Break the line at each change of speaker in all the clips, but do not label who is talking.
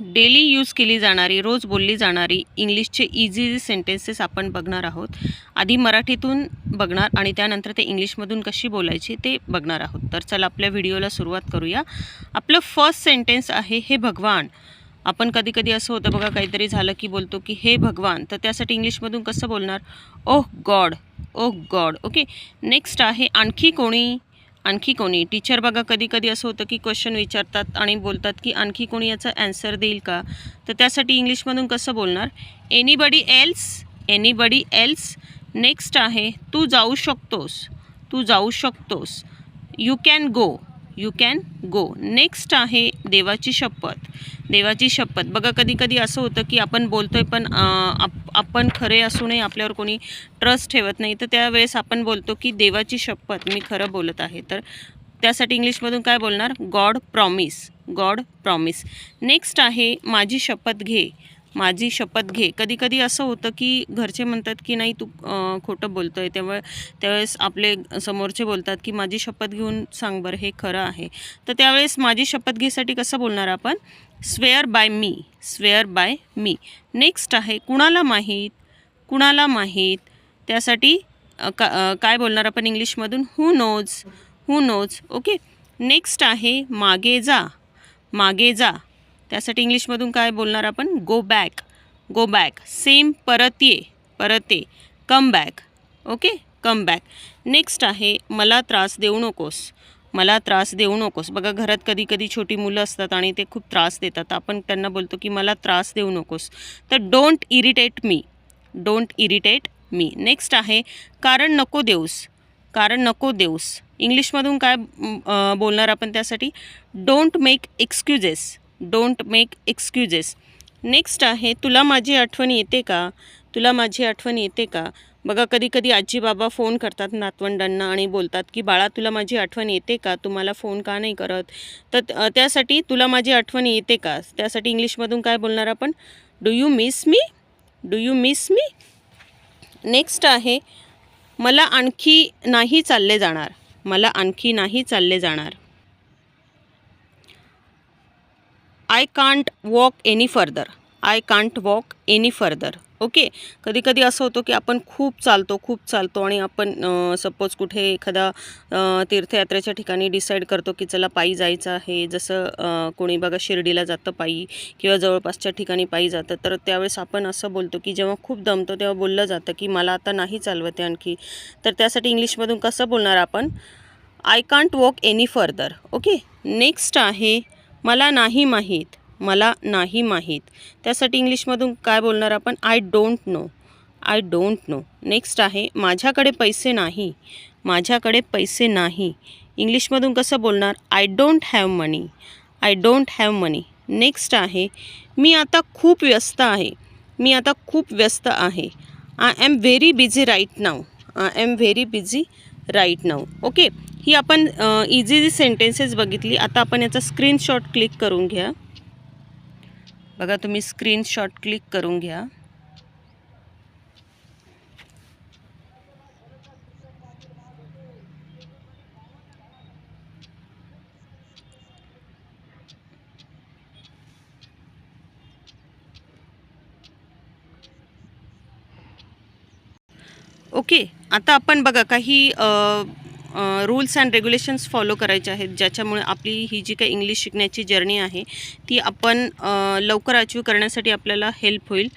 Daily use केली जाणारी, रोज बोलली जाणारी इंग्लिशचे इझी सेंटेन्सेस आपण बघणार आहोत. आधी मराठीतून बघणार आणि त्यानंतर ते इंग्लिशमधून कशी बोलायची ते बघणार आहोत. तर चला आपल्या व्हिडिओला सुरुवात करूया. आपलं फर्स्ट सेंटेन्स आहे हे भगवान. आपण कधी कधी असं होतं बघा, काहीतरी झालं की बोलतो की हे भगवान, तर त्यासाठी इंग्लिशमधून कसं बोलणार? ओह गॉड, ओह गॉड. ओके. नेक्स्ट आहे आणखी कोणी. आणखी कोणी. टीचर बघा कधी कधी असं होतं की क्वेश्चन विचारतात आणि बोलतात की आणखी कोणी याचा ॲन्सर देईल का, तर त्यासाठी इंग्लिशमधून कसं बोलणार? Anybody else, anybody else. Next आहे तू जाऊ शकतोस, तू जाऊ शकतोस. You can go, you can go. Next आहे देवाची शपथ, देवाची शपथ. बघा कधी कधी असं होतं की आपण बोलतोय पण आपण खरे असूनही आपल्यावर कोणी ट्रस्ट ठेवत नाही, तर त्यावेळेस आपण बोलतो की देवाची शपथ मी खरं बोलत आहे. तर त्यासाठी इंग्लिशमधून काय बोलणार? God promise, God promise. Next आहे माझी शपथ घे, माझी शपथ घे. कधी कधी असं होतं की घरचे म्हणतात की नाही तू खोटं बोलतो आहे, त्यावेळेस आपले समोरचे बोलतात की माझी शपथ घेऊन सांग बरं हे खरं आहे. तर त्यावेळेस माझी शपथ घेसाठी कसं बोलणार आपण? स्वेअर बाय मी, स्वेअर बाय मी. नेक्स्ट आहे कुणाला माहीत, कुणाला माहीत. त्यासाठी काय बोलणार आपण इंग्लिशमधून? Who knows, who knows. Okay. Next आहे मागे जा, मागे जा. त्यासाठी इंग्लिशमधून काय बोलणार आपण? Go back, go back. Same परत ये, परत ये. Come back. Okay, come back. Next आहे मला त्रास देऊ नकोस, मला त्रास देऊ नकोस. बघा घरात कधी कधी छोटी मुलं असतात आणि ते खूप त्रास देतात, आपण त्यांना बोलतो की मला त्रास देऊ नकोस. तर don't irritate me, don't irritate me. Next आहे कारण नको देऊस, कारण नको देऊस. इंग्लिशमधून काय बोलणार आपण त्यासाठी? Don't make excuses, don't make excuses. Next आहे तुला माझी आठवण येते का, तुला माझी आठवण येते का. बघा कधी कधी आजी बाबा फोन करतात नातवंडांना आणि बोलतात की बाळा तुला माझी आठवण येते का, तुम्हाला फोन का नाही करत. तर त्यासाठी तुला माझी आठवण येते का, त्यासाठी इंग्लिशमधून काय बोलणार आपण? Do you miss me, do you miss me. Next आहे मला आणखी नाही चालले जाणार, मला आणखी नाही चालले जाणार. I can't walk any further, I can't walk any further. Okay. कधी कधी असं होतं की आपण खूप चालतो, खूप चालतो आणि आपण सपोज कुठे एखादा तीर्थयात्रेच्या ठिकाणी डिसाईड करतो की चला पायी जायचं आहे. जसं कोणी बघा शिर्डीला जातं पायी किंवा जवळपासच्या ठिकाणी पायी जातं, तर त्यावेळेस आपण असं बोलतो की जेव्हा खूप दमतो तेव्हा बोललं जातं की मला आता नाही चालवते आणखी. तर त्यासाठी इंग्लिशमधून कसं बोलणार आपण? I can't walk any further. Okay. Next आहे मला नाही माहीत, मला नाही माहीत. त्यासाठी इंग्लिशमधून काय बोलणार आपण? I don't know, I don't know. Next आहे माझ्याकडे पैसे नाही, माझ्याकडे पैसे नाही. इंग्लिशमधून कसं बोलणार? I don't have money, I don't have money. Next आहे मी आता खूप व्यस्त आहे, मी आता खूप व्यस्त आहे. I am very busy right now, I am very busy right now. Okay. ही आपण इझी सेंटेन्सेस बघितली. आता आपण याचा स्क्रीनशॉट क्लिक करून घ्या. बघा तुम्ही स्क्रीनशॉट क्लिक करून घ्या. ओके. आता आपण बघा काही रूल्स अँड रेग्युलेशन्स फॉलो करायचे आहेत, ज्याच्यामुळे आपली ही जी काही इंग्लिश शिकण्याची जर्नी आहे ती आपण लवकर अचीव करण्यासाठी आपल्याला हेल्प होईल.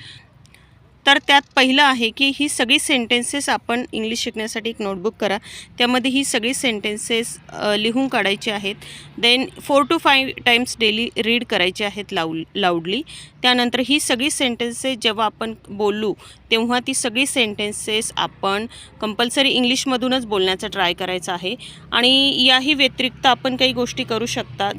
तर त्यात पहिलं आहे की ही सगळी सेंटेन्सेस आपण इंग्लिश शिकण्यासाठी एक नोटबुक करा. त्यामध्ये ही सगळी सेंटेन्सेस लिहून काढायची आहेत. Then 4 to 5 times daily read करायचे आहेत लाऊडली. त्यानंतर ही सगळी सेंटेन्सेस जेव्हा आपण बोलू तेव्हा ती सगळी सेंटेन्सेस आपण कंपल्सरी इंग्लिशमधूनच बोलण्याचा ट्राय करायचा आहे. आणि याही व्यतिरिक्त आपण काही गोष्टी करू शकता,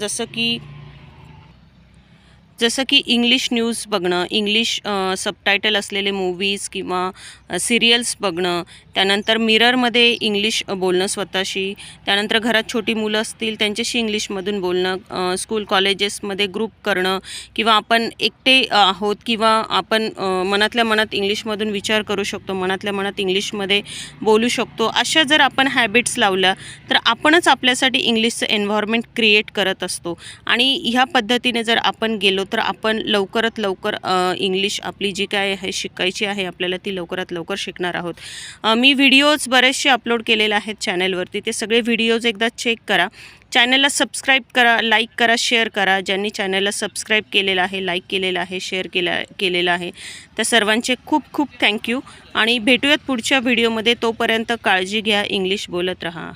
जसं की इंग्लिश न्यूज बघणं, इंग्लिश सबटायटल असलेले मूवीज किंवा सिरियल्स बघणं. त्यानंतर मिररमध्ये इंग्लिश बोलणं स्वतःशी. त्यानंतर घरात छोटी मुलं असतील त्यांच्याशी इंग्लिशमधून बोलणं. स्कूल कॉलेजेसमध्ये ग्रुप करणं किंवा आपण एकटे आहोत किंवा आपण मनातल्या मनात इंग्लिशमधून विचार करू शकतो, मनातल्या मनात इंग्लिशमध्ये बोलू शकतो. अशा जर आपण हॅबिट्स लावल्या तर आपणच आपल्यासाठी इंग्लिशचं एन्व्हायरमेंट क्रिएट करत असतो. आणि ह्या पद्धतीने जर आपण गेलो तर आपण लवकरात लवकर इंग्लिश आपली जी काय आहे शिकायची आहे आपल्याला ती लवकरात लवकर शिकणार आहोत. मी व्हिडिओज बरेचसे अपलोड केलेले आहेत चॅनलवरती. ते सगळे व्हिडिओज एकदा चेक करा. चॅनलला सबस्क्राईब करा, लाईक करा, शेअर करा. ज्यांनी चॅनलला सबस्क्राईब केलेलं आहे, लाईक केलेलं आहे, शेअर केलेलं आहे त्या सर्वांचे खूप खूप थँक्यू. आणि भेटूयात पुढच्या व्हिडिओमध्ये. तोपर्यंत काळजी घ्या. इंग्लिश बोलत राहा.